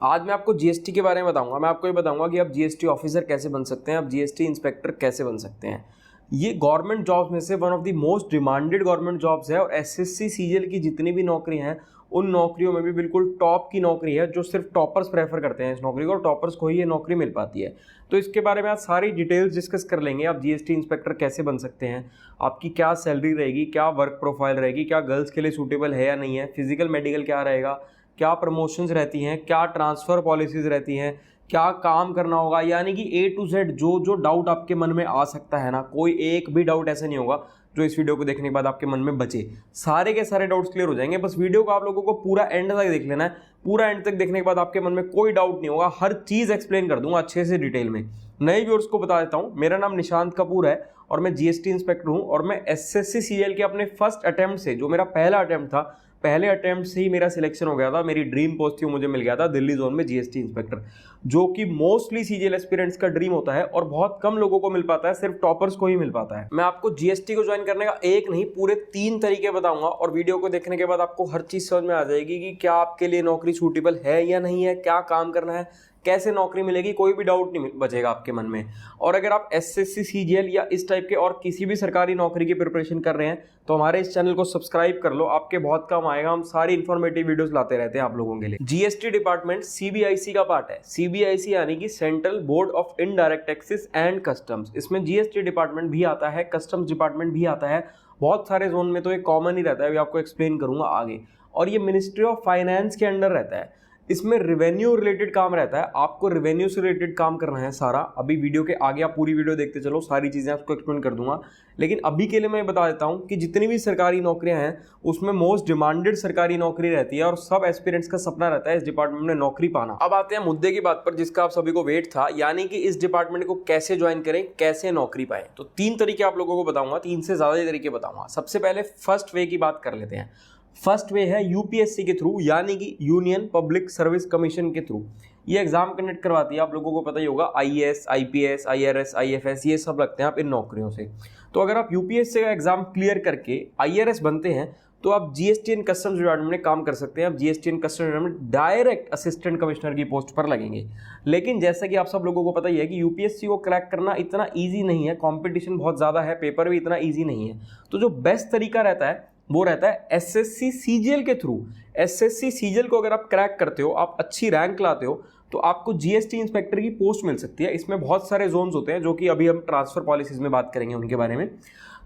आज मैं आपको जीएसटी के बारे में बताऊंगा। मैं आपको ये बताऊंगा कि आप जीएसटी ऑफिसर कैसे बन सकते हैं, आप जीएसटी इंस्पेक्टर कैसे बन सकते हैं। ये गवर्नमेंट जॉब्स में से one of the most demanded government jobs है और एसएससी सीजीएल की जितनी भी नौकरी हैं उन नौकरियों में भी बिल्कुल टॉप की नौकरी है, जो सिर्फ टॉपर्स प्रेफर करते हैं इस नौकरी को और टॉपर्स को ही ये नौकरी मिल पाती है। तो इसके बारे में आज सारी डिटेल्स डिस्कस कर लेंगे। आप जीएसटी इंस्पेक्टर कैसे बन सकते हैं, आपकी क्या सैलरी रहेगी, क्या वर्क प्रोफाइल रहेगी, क्या गर्ल्स के लिए सूटेबल है या नहीं है, फिजिकल मेडिकल क्या रहेगा, क्या प्रमोशंस रहती हैं, क्या ट्रांसफ़र पॉलिसीज़ रहती हैं, क्या काम करना होगा, यानी कि ए टू जेड जो जो डाउट आपके मन में आ सकता है ना, कोई एक भी डाउट ऐसा नहीं होगा जो इस वीडियो को देखने के बाद आपके मन में बचे। सारे के सारे डाउट्स क्लियर हो जाएंगे। बस वीडियो को आप लोगों को पूरा एंड तक देख लेना है। पूरा एंड तक देखने के बाद आपके मन में कोई डाउट नहीं होगा, हर चीज़ एक्सप्लेन कर दूंगा अच्छे से डिटेल में। नए व्यूअर्स को बता देता हूँ, मेरा नाम निशांत कपूर है और मैं जीएसटी इंस्पेक्टर हूँ और मैं एसएससी सीजीएल के अपने फर्स्ट अटैम्प्ट से, जो मेरा पहला अटैम्प्ट था, पहले अटेम्प्ट से ही मेरा सिलेक्शन हो गया था। मेरी ड्रीम पोस्ट थी, मुझे मिल गया था दिल्ली जोन में जीएसटी इंस्पेक्टर, जो कि मोस्टली सीजीएल एस्पिरेंट्स का ड्रीम होता है और बहुत कम लोगों को मिल पाता है, सिर्फ टॉपर्स को ही मिल पाता है। मैं आपको जीएसटी को ज्वाइन करने का एक नहीं पूरे 3 तरीके बताऊंगा और वीडियो को देखने के बाद आपको हर चीज समझ में आ जाएगी कि क्या आपके लिए नौकरी सूटेबल है या नहीं है, क्या काम करना है, कैसे नौकरी मिलेगी, कोई भी डाउट नहीं बचेगा आपके मन में। और अगर आप एसएससी सीजीएल या इस टाइप के और किसी भी सरकारी नौकरी की प्रिपरेशन कर रहे हैं तो हमारे इस चैनल को सब्सक्राइब कर लो, आपके बहुत काम आएगा। हम सारी इन्फॉर्मेटिव वीडियोस लाते रहते हैं आप लोगों के लिए। जीएसटी डिपार्टमेंट सीबीआईसी का पार्ट है। सीबीआईसी यानी कि central board of indirect taxes and customs. इसमें जीएसटी डिपार्टमेंट भी आता है, कस्टम्स डिपार्टमेंट भी आता है। बहुत सारे जोन में तो ये कॉमन ही रहता है, अभी आपको एक्सप्लेन करूंगा आगे। और ये मिनिस्ट्री ऑफ फाइनेंस के अंडर रहता है। इसमें रेवेन्यू रिलेटेड काम रहता है, आपको रेवेन्यू से रिलेटेड काम करना है सारा। अभी वीडियो के आगे आप पूरी वीडियो देखते चलो, सारी चीज़ें आपको एक्सप्लेन कर दूंगा। लेकिन अभी के लिए मैं बता देता हूं कि जितनी भी सरकारी नौकरियां हैं उसमें मोस्ट डिमांडेड सरकारी नौकरी रहती है और सब एस्पिरेंट्स का सपना रहता है इस डिपार्टमेंट में नौकरी पाना। अब आते हैं मुद्दे की बात पर जिसका आप सभी को वेट था, यानी कि इस डिपार्टमेंट को कैसे ज्वाइन करें, कैसे नौकरी पाएं। तो 3 तरीके आप लोगों को बताऊंगा, 3 से ज़्यादा तरीके बताऊंगा। सबसे पहले फर्स्ट वे की बात कर लेते हैं। फर्स्ट वे है यूपीएससी के थ्रू, यानी कि यूनियन पब्लिक सर्विस कमीशन के थ्रू। ये एग्जाम कंडक्ट करवाती है, आप लोगों को पता ही होगा। आईएएस, आईपीएस, आईआरएस, आईएफएस, ये सब लगते हैं आप इन नौकरियों से। तो अगर आप यूपीएससी का एग्जाम क्लियर करके आईआरएस बनते हैं तो आप जीएसटी एंड कस्टम्स डिपार्टमेंट में काम कर सकते हैं। आप GST and customs department direct assistant commissioner की पोस्ट पर लगेंगे। लेकिन जैसा कि आप सब लोगों को पता ही है कि यूपीएससी को क्रैक करना इतना ईजी नहीं है, कॉम्पिटिशन बहुत ज़्यादा है, पेपर भी इतना ईजी नहीं है। तो जो बेस्ट तरीका रहता है वो रहता है एसएससी सीजीएल के थ्रू। एसएससी सीजीएल को अगर आप क्रैक करते हो, आप अच्छी रैंक लाते हो, तो आपको जीएसटी इंस्पेक्टर की पोस्ट मिल सकती है। इसमें बहुत सारे जोन्स होते हैं जो कि अभी हम ट्रांसफर पॉलिसीज में बात करेंगे उनके बारे में।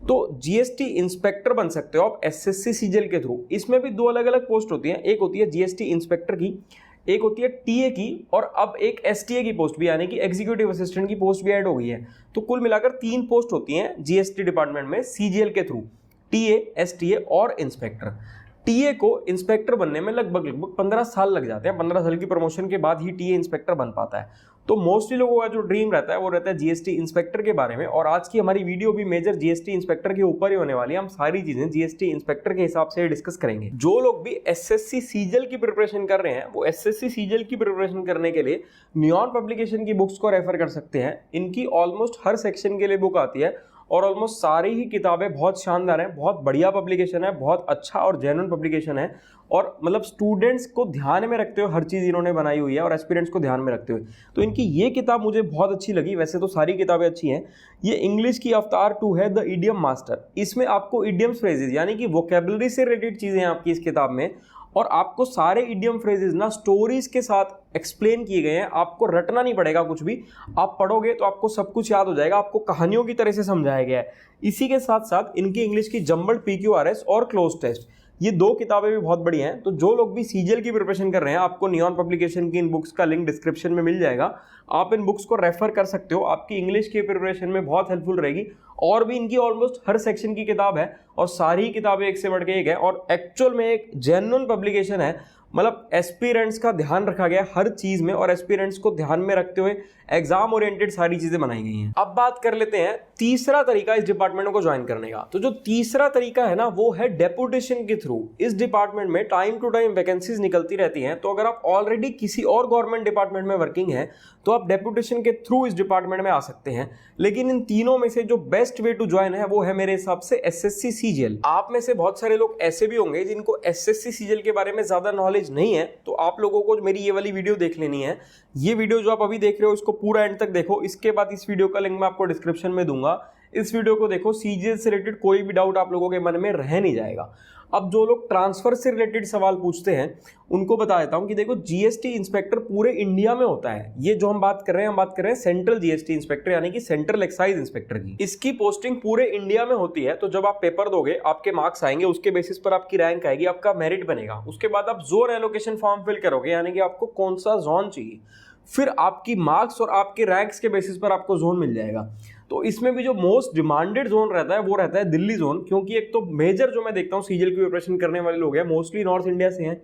तो जीएसटी इंस्पेक्टर बन सकते हो आप एसएससी सीजीएल के थ्रू। इसमें भी 2 अलग अलग पोस्ट होती हैं, एक होती है जीएसटी इंस्पेक्टर की, एक होती है टीए की, और अब एक एसटीए की पोस्ट भी, यानी कि एग्जीक्यूटिव असिस्टेंट की पोस्ट भी ऐड हो गई है। तो कुल मिलाकर 3 पोस्ट होती हैं जीएसटी डिपार्टमेंट में सीजीएल के थ्रू, टीए, एसटीए और इंस्पेक्टर। टीए को इंस्पेक्टर बनने में लगभग 15 साल लग जाते हैं। 15 साल की प्रमोशन के बाद ही टीए इंस्पेक्टर बन पाता है। तो मोस्टली लोगों का जो ड्रीम रहता है वो रहता है जीएसटी इंस्पेक्टर के बारे में। और आज की हमारी वीडियो भी मेजर जीएसटी इंस्पेक्टर के ऊपर ही होने वाली है। हम सारी चीजें जीएसटी इंस्पेक्टर के हिसाब से डिस्कस करेंगे। जो लोग भी एसएससी सीजीएल की प्रिपरेशन कर रहे हैं वो एसएससी सीजीएल की प्रिपरेशन करने के लिए नियॉन पब्लिकेशन की बुक्स को रेफर कर सकते हैं। इनकी ऑलमोस्ट हर सेक्शन के लिए बुक आती है और ऑलमोस्ट सारी ही किताबें बहुत शानदार हैं, बहुत बढ़िया पब्लिकेशन है, बहुत अच्छा और जेन्युइन पब्लिकेशन है। और मतलब स्टूडेंट्स को ध्यान में रखते हुए हर चीज़ इन्होंने बनाई हुई है और एस्पिरेंट्स को ध्यान में रखते हुए। तो इनकी ये किताब मुझे बहुत अच्छी लगी। वैसे तो सारी किताबें अच्छी हैं। ये इंग्लिश की अवतार 2 है, द इडियम मास्टर। इसमें आपको इडियम्स फ्रेजेस यानी कि वोकेबलरी से रिलेटेड चीज़ें हैं आपकी इस किताब में, और आपको सारे इडियम फ्रेजेस ना स्टोरीज के साथ एक्सप्लेन किए गए हैं। आपको रटना नहीं पड़ेगा कुछ भी, आप पढ़ोगे तो आपको सब कुछ याद हो जाएगा, आपको कहानियों की तरह से समझाया गया है। इसी के साथ साथ इनकी इंग्लिश की जम्बल्ड पीक्यूआरएस और क्लोज टेस्ट, ये 2 किताबें भी बहुत बड़ी हैं। तो जो लोग भी सीजीएल की प्रिपरेशन कर रहे हैं, आपको नियॉन पब्लिकेशन की इन बुक्स का लिंक डिस्क्रिप्शन में मिल जाएगा। आप इन बुक्स को रेफर कर सकते हो, आपकी इंग्लिश की प्रिपरेशन में बहुत हेल्पफुल रहेगी। और भी इनकी ऑलमोस्ट हर सेक्शन की किताब है और सारी किताबें एक से बढ़ के एक है और एक्चुअल में एक जेन्युइन पब्लिकेशन है। मतलब एस्पिरेंट्स का ध्यान रखा गया हर चीज में और एस्पिरेंट्स को ध्यान में रखते हुए एग्जाम ओरिएंटेड सारी चीजें बनाई गई हैं। अब बात कर लेते हैं तीसरा तरीका इस डिपार्टमेंट को ज्वाइन करने का। तो जो तीसरा तरीका है ना वो है डेपुटेशन के थ्रू। इस डिपार्टमेंट में टाइम टू टाइम वैकेंसीज निकलती रहती हैं। तो अगर आप ऑलरेडी किसी और गवर्नमेंट डिपार्टमेंट में वर्किंग है तो आप डेपुटेशन के थ्रू इस डिपार्टमेंट में आ सकते हैं। लेकिन इन तीनों में से जो बेस्ट वे टू ज्वाइन है वो है मेरे हिसाब से एसएससी सीजीएल। आप में से बहुत सारे लोग ऐसे भी होंगे जिनको एसएससी सीजीएल के बारे में ज्यादा नॉलेज नॉलेज नहीं है तो आप लोगों को मेरी ये वाली वीडियो देख लेनी है। ये वीडियो जो आप अभी देख रहे हो इसको पूरा एंड तक देखो, इसके बाद इस वीडियो का लिंक मैं आपको डिस्क्रिप्शन में दूंगा। इस वीडियो को देखो, सीजीएल से रिलेटेड कोई भी डाउट आप लोगों के मन में रह नहीं जाएगा। अब जो लोग ट्रांसफर से रिलेटेड सवाल पूछते हैं उनको बता देता हूं कि देखो, जीएसटी इंस्पेक्टर पूरे इंडिया में होता है। ये जो हम बात कर रहे हैं सेंट्रल जीएसटी इंस्पेक्टर यानी कि सेंट्रल एक्साइज इंस्पेक्टर की। इसकी पोस्टिंग पूरे इंडिया में होती है। तो जब आप पेपर दोगे, आपके मार्क्स आएंगे, उसके बेसिस पर आपकी रैंक आएगी, आपका मेरिट बनेगा। उसके बाद आप जोन एलोकेशन फॉर्म फिल करोगे, यानी कि आपको कौन सा जोन चाहिए, फिर आपकी मार्क्स और आपके रैंक्स के बेसिस पर आपको जोन मिल जाएगा। तो इसमें भी जो मोस्ट डिमांडेड जोन रहता है वो रहता है दिल्ली जोन, क्योंकि एक तो मेजर जो मैं देखता हूँ सीजीएल की प्रिपरेशन करने वाले लोग हैं मोस्टली नॉर्थ इंडिया से हैं।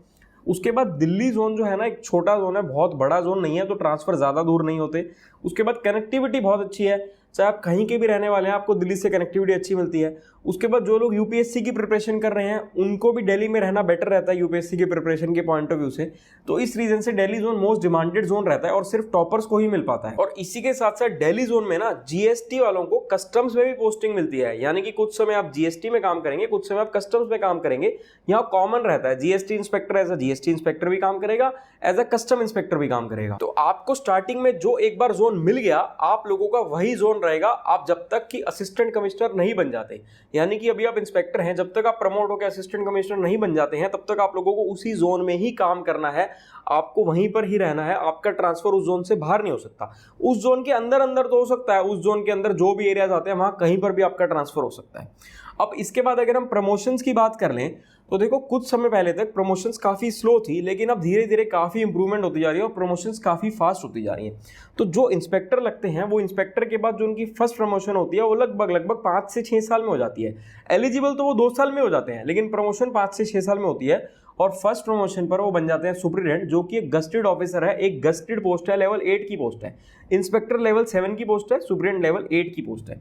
उसके बाद दिल्ली जोन जो है ना, एक छोटा जोन है, बहुत बड़ा जोन नहीं है, तो ट्रांसफर ज़्यादा दूर नहीं होते। उसके बाद कनेक्टिविटी बहुत अच्छी है, चाहे आप कहीं के भी रहने वाले हैं आपको दिल्ली से कनेक्टिविटी अच्छी मिलती है। उसके बाद जो लोग यूपीएससी की प्रिपरेशन कर रहे हैं उनको भी दिल्ली में रहना बेटर रहता है यूपीएससी की प्रिपरेशन के पॉइंट ऑफ व्यू से। तो इस रीजन से Delhi zone most demanded zone रहता है और सिर्फ टॉपर्स को ही मिल पाता है। और इसी के साथ साथ दिल्ली जोन में ना जीएसटी वालों को कस्टम्स में भी पोस्टिंग मिलती है, यानी कि कुछ समय आप जीएसटी में काम करेंगे, कुछ समय आप कस्टम्स में काम करेंगे। यहाँ कॉमन रहता है, GST inspector as a GST inspector भी काम करेगा, एज अ कस्टम इंस्पेक्टर भी काम करेगा। तो आपको स्टार्टिंग में जो एक बार जोन मिल गया, आप लोगों का वही जोन रहेगा आप जब तक कि असिस्टेंट कमिश्नर नहीं बन जाते। यानी कि अभी आप इंस्पेक्टर हैं, जब तक आप प्रमोट होकर असिस्टेंट कमिश्नर नहीं बन जाते हैं तब तक आप लोगों को उसी जोन में ही काम करना है, आपको वहीं पर ही रहना है। आपका ट्रांसफर उस जोन से बाहर नहीं हो सकता। उस जोन के अंदर अंदर तो हो सकता है, उस जोन के अंदर जो भी एरियाज आते हैं वहां कहीं पर भी आपका ट्रांसफर हो सकता है। अब इसके बाद अगर हम प्रमोशंस की बात कर लें तो देखो, कुछ समय पहले तक प्रमोशंस काफ़ी स्लो थी, लेकिन अब धीरे धीरे काफ़ी इंप्रूवमेंट होती जा रही है और प्रमोशंस काफ़ी फास्ट होती जा रही हैं। तो जो इंस्पेक्टर लगते हैं वो इंस्पेक्टर के बाद जो उनकी फर्स्ट प्रमोशन होती है वो लगभग 5 से 6 साल में हो जाती है। एलिजिबल तो वो 2 साल में हो जाते हैं, लेकिन प्रमोशन 5 से 6 साल में होती है। और फर्स्ट प्रमोशन पर वो बन जाते हैं सुपरिटेंडेंट, जो कि एक गस्टेड ऑफिसर है, एक गस्टेड पोस्ट है, लेवल 8 की पोस्ट है। इंस्पेक्टर लेवल 7 की पोस्ट है, सुपरिटेंडेंट लेवल 8 की पोस्ट है।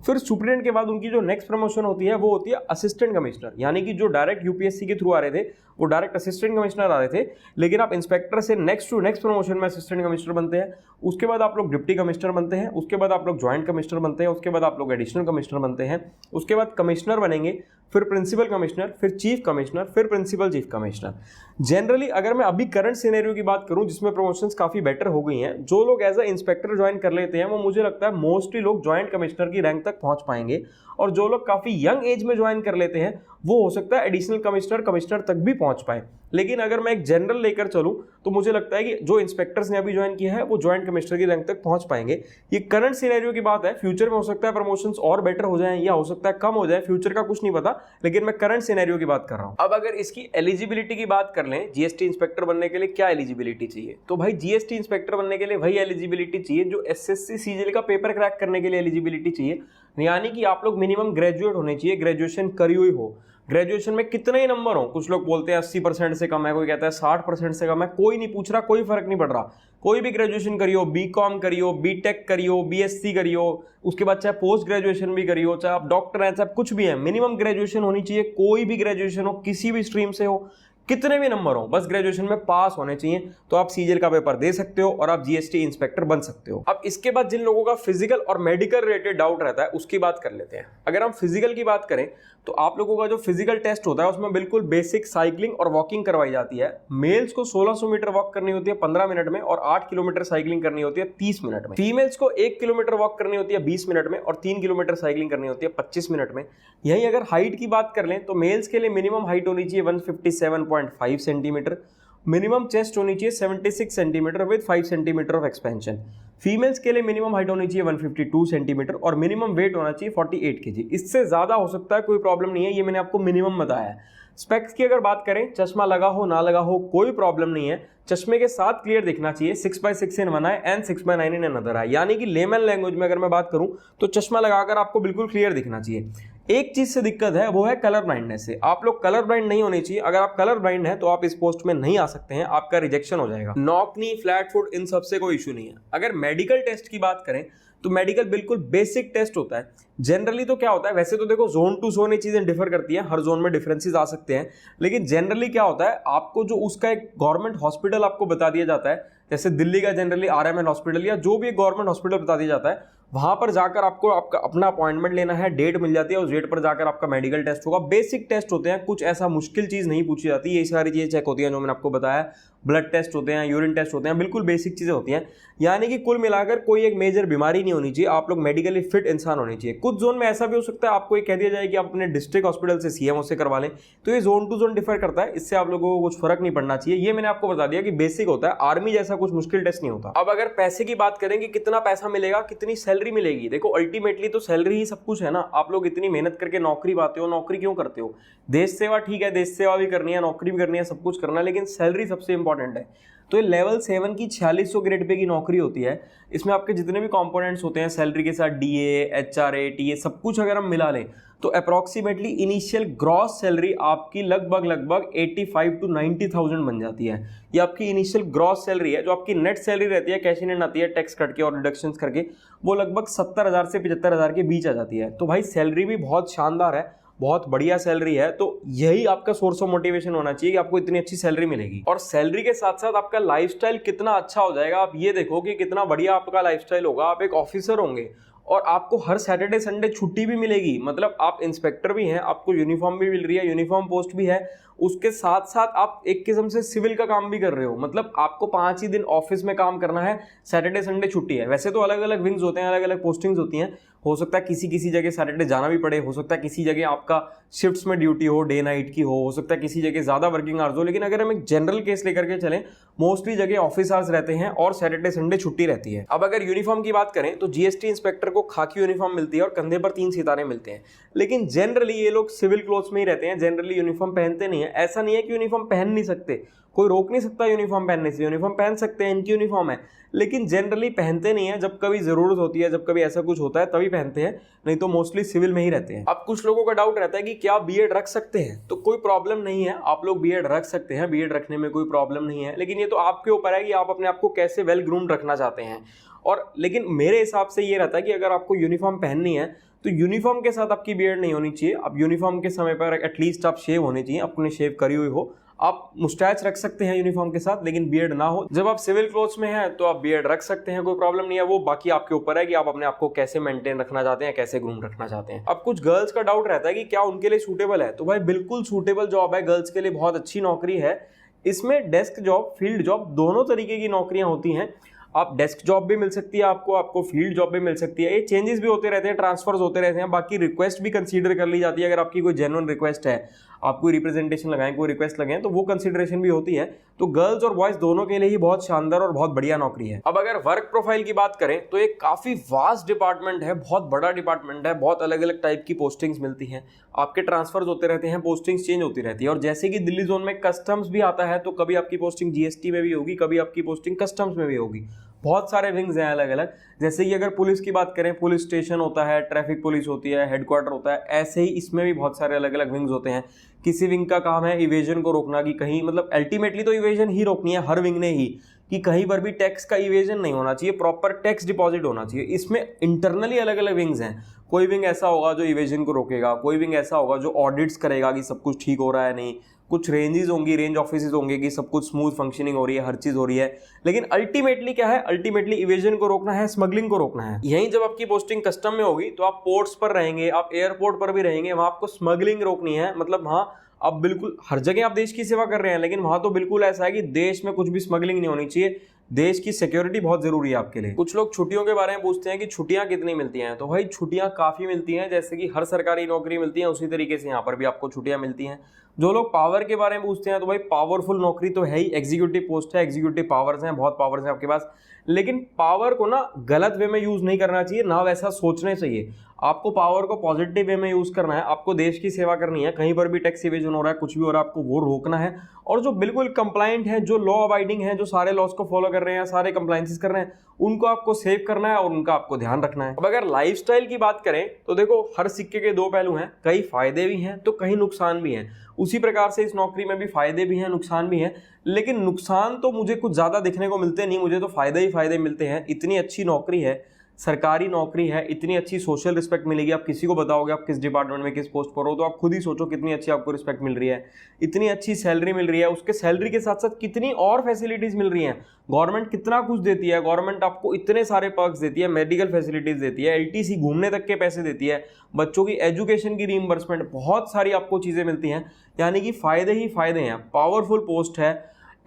फिर सुपरिटेंडेंट के बाद उनकी जो नेक्स्ट प्रमोशन होती है वो होती है असिस्टेंट कमिश्नर, यानी कि जो डायरेक्ट यूपीएससी के थ्रू आ रहे थे वो डायरेक्ट असिस्टेंट कमिश्नर आ रहे थे, लेकिन आप इंस्पेक्टर से नेक्स्ट टू नेक्स्ट प्रमोशन में असिस्टेंट कमिश्नर बनते हैं। उसके बाद आप लोग डिप्टी कमिश्नर बनते हैं, उसके बाद आप लोग ज्वाइंट कमिश्नर बनते हैं, उसके बाद आप लोग एडिशनल कमिश्नर बनते हैं, उसके बाद कमिश्नर बनेंगे, फिर प्रिंसिपल कमिश्नर, फिर चीफ कमिश्नर, फिर प्रिंसिपल चीफ कमिश्नर। जनरली अगर मैं अभी करंट सिनेरियो की बात करूं जिसमें प्रमोशंस काफ़ी बेटर हो गई हैं, जो लोग एज अ इंस्पेक्टर ज्वाइन कर लेते हैं वो मुझे लगता है मोस्टली लोग ज्वाइंट कमिश्नर की रैंक तक पहुंच पाएंगे। और जो लोग काफ़ी यंग एज में ज्वाइन कर लेते हैं वो हो सकता है एडिशनल कमिश्नर तक भी पहुंच पाए। लेकिन अगर मैं एक जनरल लेकर चलूं तो मुझे लगता है कि जो इंस्पेक्टर्स ने अभी ज्वाइन किया है वो ज्वाइंट कमिश्नर की रैंक तक पहुंच पाएंगे। ये करंट सिनेरियो की बात है, फ्यूचर में हो सकता है प्रमोशंस और बेटर हो जाएं या हो सकता है कम हो जाए, फ्यूचर का कुछ नहीं पता, लेकिन मैं करंट सिनेरियो की बात कर रहा हूं। अब अगर इसकी एलिजिबिलिटी की बात कर लें, जीएसटी इंस्पेक्टर बनने के लिए क्या एलिजिबिलिटी चाहिए, तो भाई जीएसटी इंस्पेक्टर बनने के लिए वही एलिजिबिलिटी चाहिए जो एसएससी सीजीएल का पेपर क्रैक करने के लिए एलिजिबिलिटी चाहिए। यानी कि आप लोग मिनिमम ग्रेजुएट होने चाहिए, ग्रेजुएशन करी हुई हो। ग्रेजुएशन में कितने ही नंबर हो, कुछ लोग बोलते हैं 80% से कम है, कोई कहता है 60% से कम है, कोई नहीं पूछ रहा, कोई फर्क नहीं पड़ रहा। कोई भी ग्रेजुएशन करियो, बीकॉम करियो, बीटेक करियो, बीएससी करियो, उसके बाद चाहे पोस्ट ग्रेजुएशन भी करियो, चाहे आप डॉक्टर हैं, चाहे कुछ भी है, मिनिमम ग्रेजुएशन होनी चाहिए। कोई भी ग्रेजुएशन हो, किसी भी स्ट्रीम से हो, कितने भी नंबर हो, बस ग्रेजुएशन में पास होने चाहिए, तो आप सीजीएल का पेपर दे सकते हो और आप जीएसटी इंस्पेक्टर बन सकते हो। अब इसके बाद जिन लोगों का फिजिकल और मेडिकल रिलेटेड डाउट रहता है उसकी बात कर लेते हैं। अगर हम फिजिकल की बात करें तो आप लोगों का जो फिजिकल टेस्ट होता है उसमें बिल्कुल बेसिक साइकिलिंग और वॉकिंग करवाई जाती है। मेल्स को 1600 मीटर वॉक करनी होती है 15 मिनट में और 8 किलोमीटर साइकिलिंग करनी होती है 30 मिनट में। फीमेल्स को 1 किलोमीटर वॉक करनी होती है 20 मिनट में और 3 किलोमीटर साइकिलिंग करनी होती है 25 मिनट में। यही अगर हाइट की बात कर लें तो मेल्स के लिए मिनिमम हाइट होनी चाहिए 157.5 सेंटीमीटर, मिनिमम चेस्ट होनी चाहिए 76 centimetre with 5 centimetre of expansion. Females के लिए मिनिमम हाइट होनी चाहिए 152 सेंटीमीटर और मिनिमम वेट होना चाहिए 48 kg। इससे ज़्यादा हो सकता है, कोई प्रॉब्लम नहीं है, ये मैंने आपको मिनिमम बताया है। स्पेक्स की अगर बात करें, चश्मा लगा हो ना लगा हो कोई प्रॉब्लम नहीं है, चश्मे के साथ क्लियर दिखना चाहिए। 6/6 in one eye and 6/9 in another eye, यानी कि लेमन लैंग्वेज में अगर मैं बात करूं तो चश्मा लगाकर आपको बिल्कुल क्लियर दिखना चाहिए। एक चीज से दिक्कत है वो है कलर ब्लाइंडनेस से। आप लोग कलर ब्लाइंड नहीं होने चाहिए। अगर आप कलर ब्लाइंड हैं तो आप इस पोस्ट में नहीं आ सकते हैं, आपका रिजेक्शन हो जाएगा। नॉक नी, फ्लैट फुट, इन सब से कोई इशू नहीं है। अगर मेडिकल टेस्ट की बात करें तो मेडिकल बिल्कुल बेसिक टेस्ट होता है। जनरली तो क्या होता है, वैसे तो देखो जोन टू जोन ये चीजें डिफर करती हैं, हर जोन में डिफरेंसेस आ सकते हैं, लेकिन जनरली क्या होता है, आपको जो उसका एक गवर्नमेंट हॉस्पिटल आपको बता दिया जाता है, जैसे दिल्ली का जनरली आरएमएल हॉस्पिटल या जो भी एक गवर्नमेंट हॉस्पिटल बता दिया जाता है, वहां पर जाकर आपको आपका अपना अपॉइंटमेंट लेना है, डेट मिल जाती है, उस डेट पर जाकर आपका मेडिकल टेस्ट होगा। बेसिक टेस्ट होते हैं, कुछ ऐसा मुश्किल चीज नहीं पूछी जाती, ये सारी चीजें चेक होती हैं जो मैंने आपको बताया। ब्लड टेस्ट होते हैं, यूरिन टेस्ट होते हैं, बिल्कुल बेसिक चीजें होती हैं। यानी कि कुल मिलाकर कोई एक मेजर बीमारी नहीं होनी चाहिए, आप लोग मेडिकली फिट इंसान होने चाहिए। कुछ जोन में ऐसा भी हो सकता है आपको ये कह दिया जाए कि आप अपने डिस्ट्रिक्ट हॉस्पिटल से सीएमओ से करवा लें, तो ये जोन टू जोन डिफर करता है, इससे आप लोगों को कुछ फर्क नहीं पड़ना चाहिए। ये मैंने आपको बता दिया कि बेसिक होता है, आर्मी जैसा कुछ मुश्किल टेस्ट नहीं होता। अब अगर पैसे की बात करें कि कितना पैसा मिलेगा, कितनी सैलरी मिलेगी, देखो अल्टीमेटली तो सैलरी ही सब कुछ है ना। आप लोग इतनी मेहनत करके नौकरी पाते हो, नौकरी क्यों करते हो? देश सेवा, ठीक है, देश सेवा भी करनी है, नौकरी भी करनी है, सब कुछ करना है, लेकिन सैलरी सबसे इंपॉर्टेंट है। तो ये लेवल 7 की 4600 ग्रेड पे की नौकरी होती है। इसमें आपके जितने भी कंपोनेंट्स होते हैं सैलरी के साथ, डीए, एचआरए, टीए, सब कुछ अगर हम मिला लें तो अप्रोक्सीमेटली इनिशियल ग्रॉस सैलरी आपकी लगभग 85 to 90,000 बन जाती है। ये आपकी इनिशियल ग्रॉस सैलरी है। जो आपकी नेट सैलरी रहती है, कैश इन हैंड आती है टैक्स कट के और डिडक्शंस करके, वो लगभग 70,000 से 75,000 के बीच आ जाती है। तो भाई सैलरी भी बहुत शानदार है, बहुत बढ़िया सैलरी है। तो यही आपका सोर्स ऑफ मोटिवेशन होना चाहिए कि आपको इतनी अच्छी सैलरी मिलेगी। और सैलरी के साथ साथ आपका लाइफस्टाइल कितना अच्छा हो जाएगा। आप ये देखो कि कितना बढ़िया आपका लाइफस्टाइल होगा। आप एक ऑफिसर होंगे और आपको हर सैटरडे संडे छुट्टी भी मिलेगी। मतलब आप इंस्पेक्टर भी हैं, आपको यूनिफॉर्म भी मिल रही है, यूनिफॉर्म पोस्ट भी है, उसके साथ साथ आप एक किस्म से सिविल का काम भी कर रहे हो। मतलब आपको 5 ही दिन ऑफिस में काम करना है, सैटरडे संडे छुट्टी है। वैसे तो अलग अलग विंग्स होते हैं, अलग अलग पोस्टिंग्स होती हैं, हो सकता है किसी किसी जगह सैटरडे जाना भी पड़े, हो सकता है किसी जगह आपका शिफ्ट्स में ड्यूटी हो, डे नाइट की हो सकता है किसी जगह ज्यादा वर्किंग आवर्स हो। लेकिन अगर हम एक जनरल केस लेकर के चलें, मोस्टली जगह ऑफिस आवर्स रहते हैं और सैटरडे संडे छुट्टी रहती है। अब अगर यूनिफॉर्म की बात करें तो जीएसटी इंस्पेक्टर को खाकी यूनिफॉर्म मिलती है और कंधे पर 3 सितारे मिलते हैं। लेकिन जनरली ये लोग सिविल क्लोथ्स में ही रहते हैं, जनरली यूनिफॉर्म पहनते नहीं है। ऐसा नहीं है कि यूनिफॉर्म पहन नहीं सकते, कोई रोक नहीं सकता यूनिफॉर्म पहनने से, यूनिफॉर्म पहन सकते हैं, इनकी यूनिफॉर्म है, लेकिन जनरली पहनते नहीं है। जब कभी जरूरत होती है, जब कभी ऐसा कुछ होता है तभी पहनते हैं, नहीं तो मोस्टली सिविल में ही रहते हैं। अब कुछ लोगों का डाउट रहता है कि क्या बीएड रख सकते हैं, तो कोई प्रॉब्लम नहीं है, आप लोग बीएड रख सकते हैं, बीएड रखने में कोई प्रॉब्लम नहीं है। लेकिन ये तो आपके ऊपर है कि आप अपने आप को कैसे वेल ग्रूम्ड रखना चाहते हैं। और लेकिन मेरे हिसाब से ये रहता है कि अगर आपको यूनिफॉर्म पहननी है तो यूनिफॉर्म के साथ आपकी बीएड नहीं होनी चाहिए। अब यूनिफॉर्म के समय पर एटलीस्ट आप शेव होने चाहिए, अपने शेव करी हुई हो। आप मुस्टैच रख सकते हैं यूनिफॉर्म के साथ, लेकिन बीएड ना हो। जब आप सिविल क्लोथ्स में हैं तो आप बीएड रख सकते हैं, कोई प्रॉब्लम नहीं है। वो बाकी आपके ऊपर है कि आप अपने आप को कैसे मेंटेन रखना चाहते हैं, कैसे ग्रूम रखना चाहते हैं। अब कुछ गर्ल्स का डाउट रहता है कि क्या उनके लिए सूटेबल है, तो भाई बिल्कुल सूटेबल जॉब है, गर्ल्स के लिए बहुत अच्छी नौकरी है। इसमें डेस्क जॉब, फील्ड जॉब, दोनों तरीके की नौकरियां होती हैं। आप डेस्क जॉब भी मिल सकती है, आपको फील्ड जॉब भी मिल सकती है। ये चेंजेस भी होते रहते हैं, ट्रांसफर्स होते रहते हैं। बाकी रिक्वेस्ट भी कंसीडर कर ली जाती है। अगर आपकी कोई जेन्युइन रिक्वेस्ट है, आप कोई रिप्रेजेंटेशन लगाएं, कोई रिक्वेस्ट लगाएं, तो वो कंसीडरेशन भी होती है। तो गर्ल्स और बॉयज दोनों के लिए ही बहुत शानदार और बहुत बढ़िया नौकरी है। अब अगर वर्क प्रोफाइल की बात करें तो एक काफी वास्ट डिपार्टमेंट है, बहुत बड़ा डिपार्टमेंट है, बहुत अलग अलग टाइप की पोस्टिंग्स मिलती हैं, आपके ट्रांसफर्स होते रहते हैं, पोस्टिंग्स चेंज होती रहती है। और जैसे कि दिल्ली जोन में कस्टम्स भी आता है, तो कभी आपकी पोस्टिंग जीएसटी में भी होगी, कभी आपकी पोस्टिंग कस्टम्स में भी होगी। बहुत सारे विंग्स हैं अलग अलग। जैसे कि अगर पुलिस की बात करें, पुलिस स्टेशन होता है, ट्रैफिक पुलिस होती है, हेडक्वार्टर होता है, ऐसे ही इसमें भी बहुत सारे अलग अलग विंग्स होते हैं। किसी विंग का काम है इवेजन को रोकना, कि कहीं मतलब अल्टीमेटली तो इवेजन ही रोकनी है हर विंग ने ही, कि कहीं पर भी टैक्स का इवेजन नहीं होना चाहिए, प्रॉपर टैक्स डिपॉजिट होना चाहिए। इसमें इंटरनली अलग अलग विंग्स हैं। कोई विंग ऐसा होगा जो इवेजन को रोकेगा, कोई विंग ऐसा होगा जो ऑडिट्स करेगा कि सब कुछ ठीक हो रहा है नहीं, कुछ रेंजेस होंगी, रेंज ऑफिसेज होंगे कि सब कुछ स्मूथ फंक्शनिंग हो रही है, हर चीज हो रही है। लेकिन अल्टीमेटली क्या है, अल्टीमेटली इवेजन को रोकना है, स्मगलिंग को रोकना है। यहीं जब आपकी पोस्टिंग कस्टम में होगी तो आप पोर्ट्स पर रहेंगे, आप एयरपोर्ट पर भी रहेंगे, वहां आपको स्मगलिंग रोकनी है। मतलब हाँ, अब बिल्कुल हर जगह आप देश की सेवा कर रहे हैं, लेकिन वहां तो बिल्कुल ऐसा है कि देश में कुछ भी स्मगलिंग नहीं होनी चाहिए। देश की सिक्योरिटी बहुत जरूरी है आपके लिए। कुछ लोग छुट्टियों के बारे में पूछते हैं कि छुट्टियां कितनी मिलती हैं, तो भाई छुट्टियां काफी मिलती हैं। जैसे कि हर सरकारी नौकरी मिलती है, उसी तरीके से यहाँ पर भी आपको छुट्टियां मिलती हैं। जो लोग पावर के बारे में पूछते हैं, तो भाई पावरफुल नौकरी तो है ही, एग्जीक्यूटिव पोस्ट है, एग्जीक्यूटिव पावर्स हैं, बहुत पावर्स हैं आपके पास। लेकिन पावर को ना गलत वे में यूज नहीं करना चाहिए, ना वैसा सोचने चाहिए। आपको पावर को पॉजिटिव वे में यूज करना है, आपको देश की सेवा करनी है। कहीं पर भी टैक्स इवेजन हो रहा है, कुछ भी हो रहा है, आपको वो रोकना है। और जो बिल्कुल कंप्लाइंट है, जो लॉ अबाइडिंग है, जो सारे लॉस को फॉलो कर रहे हैं, सारे कंप्लाइंसेस कर रहे हैं, उनको आपको सेव करना है और उनका आपको ध्यान रखना है। अब अगर लाइफस्टाइल की बात करें तो देखो, हर सिक्के के दो पहलू हैं, कई फायदे भी हैं तो कहीं नुकसान भी हैं। उसी प्रकार से इस नौकरी में भी फायदे भी हैं, नुकसान भी हैं। लेकिन नुकसान तो मुझे कुछ ज्यादा दिखने को मिलते नहीं, मुझे तो फायदे ही फायदे मिलते हैं। इतनी अच्छी नौकरी है, सरकारी नौकरी है, इतनी अच्छी सोशल रिस्पेक्ट मिलेगी, आप किसी को बताओगे आप किस डिपार्टमेंट में किस पोस्ट पर हो तो आप खुद ही सोचो कितनी अच्छी आपको रिस्पेक्ट मिल रही है, इतनी अच्छी सैलरी मिल रही है, उसके सैलरी के साथ साथ कितनी और फैसिलिटीज मिल रही हैं। गवर्नमेंट कितना कुछ देती है, गवर्नमेंट आपको इतने सारे पर्क्स देती है, मेडिकल फैसिलिटीज देती है, LTC घूमने तक के पैसे देती है, बच्चों की एजुकेशन की रीइंबर्समेंट, बहुत सारी आपको चीजें मिलती हैं। यानी कि फायदे ही फायदे हैं, पावरफुल पोस्ट है,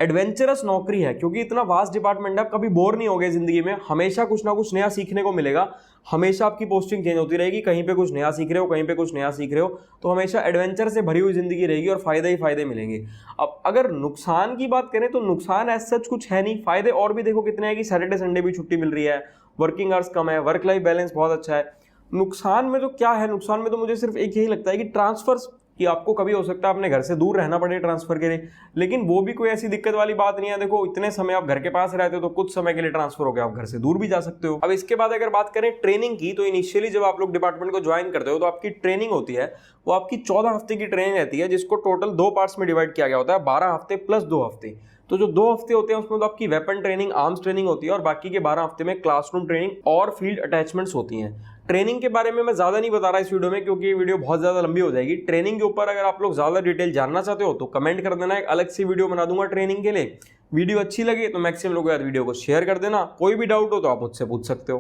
एडवेंचरस नौकरी है, क्योंकि इतना वास्ट डिपार्टमेंट है, आप कभी बोर नहीं होगे जिंदगी में, हमेशा कुछ ना कुछ नया सीखने को मिलेगा, हमेशा आपकी पोस्टिंग चेंज होती रहेगी, कहीं पे कुछ नया सीख रहे हो, कहीं पे कुछ नया सीख रहे हो, तो हमेशा एडवेंचर से भरी हुई जिंदगी रहेगी और फायदे ही फायदे मिलेंगे। अब अगर नुकसान की बात करें तो नुकसान एज सच कुछ है नहीं, फायदे और भी देखो कितने हैं कि सैटरडे संडे भी छुट्टी मिल रही है, वर्किंग आवर्स कम है, वर्क लाइफ बैलेंस बहुत अच्छा है। नुकसान में तो क्या है, नुकसान में तो मुझे सिर्फ एक यही लगता है कि ट्रांसफर्स, कि आपको कभी हो सकता है अपने घर से दूर रहना पड़े ट्रांसफर के लिए, लेकिन वो भी कोई ऐसी दिक्कत वाली बात नहीं है। देखो इतने समय आप घर के पास रहते हो तो कुछ समय के लिए ट्रांसफर हो गया, आप घर से दूर भी जा सकते हो। अब इसके बाद अगर बात करें ट्रेनिंग की, तो इनिशियली जब आप लोग डिपार्टमेंट को ज्वाइन करते हो तो आपकी ट्रेनिंग होती है, वो आपकी 14 हफ्ते की ट्रेनिंग रहती है, जिसको टोटल 2 पार्ट्स में डिवाइड किया गया होता है, 12 हफ्ते प्लस 2 हफ्ते। तो जो 2 हफ्ते होते हैं उसमें तो आपकी वेपन ट्रेनिंग, आर्म्स ट्रेनिंग होती है, और बाकी के 12 हफ्ते में क्लासरूम ट्रेनिंग और फील्ड अटैचमेंट्स होती हैं। ट्रेनिंग के बारे में मैं ज्यादा नहीं बता रहा इस वीडियो में, क्योंकि ये वीडियो बहुत ज्यादा लंबी हो जाएगी। ट्रेनिंग के ऊपर अगर आप लोग ज्यादा डिटेल जानना चाहते हो तो कमेंट कर देना, एक अलग से वीडियो बना दूंगा ट्रेनिंग के लिए। वीडियो अच्छी लगे तो मैक्सिमम लोगों के साथ वीडियो को शेयर कर देना, कोई भी डाउट हो तो आप मुझसे पूछ सकते हो।